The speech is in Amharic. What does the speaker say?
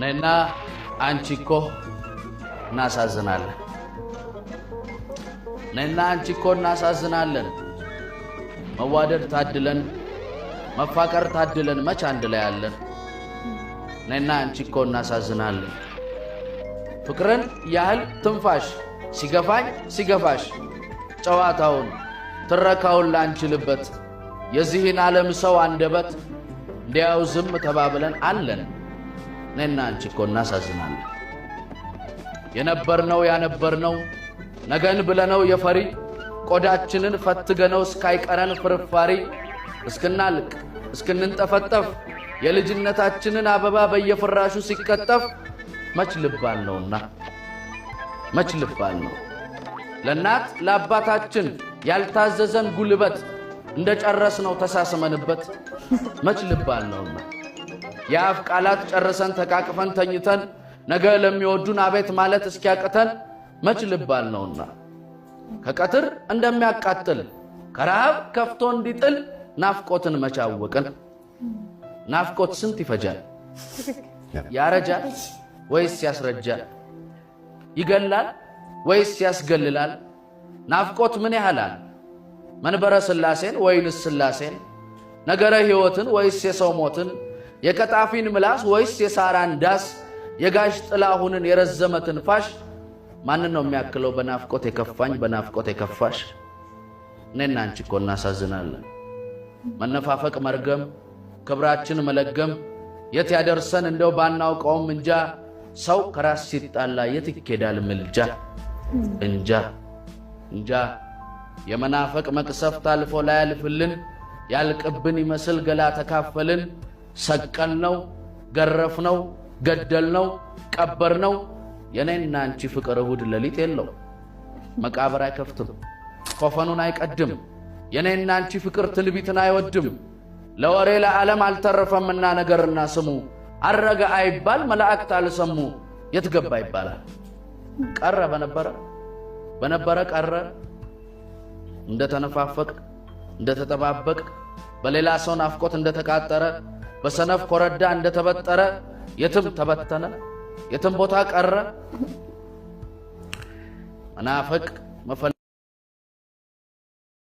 ነና አንቺኮ እናሳዝናለን ነና አንቺኮ እናሳዝናለን መዋደድ ታድለን መፋቀር ታድለን መች አንድ ላይ ያለን ነና አንቺኮ እናሳዝናለን ፍቅርን ያህል ትንፋሽ ሲገፋሽ ጨዋታውን ትረካውን ላንችልበት የዚህን ዓለም ሰው አንደበት እንዲያው ዝም ተባብለን አለን ነና አንቺኮ እናሳዝናለን የነበርነው ያነበርነው ነገን ብለነው የፈሪ ቆዳችንን ፈትገነው ስካይቀረን ፍርፋሪ እስክናልቅ እስክንንጠፈጠፍ የልጅነታችንን አበባ በየፍራሹ ሲከተፍ መች ልባል ነውና መች ልባል ነው ለናት ለአባታችን ያልታዘዘን ጉልበት እንደጨረስነው ተሳስመንበት መች ልባል ነውና የአፍ ቃላት ጨርሰን ተቃቅፈን ተኝተን ነገ ለሚወዱን አቤት ማለት እስኪያቀተን መች ልባል ነውና ከቀትር እንደሚያቃጥል ከረሃብ ከፍቶ እንዲጥል ናፍቆትን መቻወቅን ናፍቆት ስንት ይፈጃል ያረጃል ወይስ ያስረጃል ይገላል ወይስ ያስገልላል ናፍቆት ምን ያህላል መንበረ ስላሴን ወይንስ ስላሴን ነገረ ሕይወትን ወይስ የሰው ሞትን የቀጣፊን ምላስ ወይስ የሳራን ዳስ የጋሽ ጥላሁንን የረዘመ ትንፋሽ ማን ነው የሚያክለው በናፍቆት የከፋኝ በናፍቆት የከፋሽ ነና አንቺኮ እናሳዝናለን መነፋፈቅ መርገም ክብራችን መለገም የት ያደርሰን እንደው ባናውቀውም እንጃ ሰው ከራስ ሲጣላ የት ይኬዳል ምልጃ እንጃ የመናፈቅ መቅሰፍት አልፎ ላይ ያልፍልን ያልቅብን ይመስል ገላ ተካፈልን ሰቀልነው ገረፍነው ገደልነው ቀበርነው የኔና አንቺ ፍቅር እሁድ ለሊት የለው መቃብር አይከፍትም ኮፈኑን አይቀድም የኔና አንቺ ፍቅር ትንቢትን አይወድም ለወሬ ለዓለም አልተረፈምና ነገርና ስሙ አረገ አይባል መላእክት አልሰሙ የትገባ ይባላል ቀረ በነበረ ቀረ እንደተነፋፈቅ እንደተጠባበቅ በሌላ ሰው ናፍቆት እንደተቃጠረ በሰነፍ ኮረዳ እንደተበጠረ የትም ተበተነ የትም ቦታ ቀረ መናፈቅ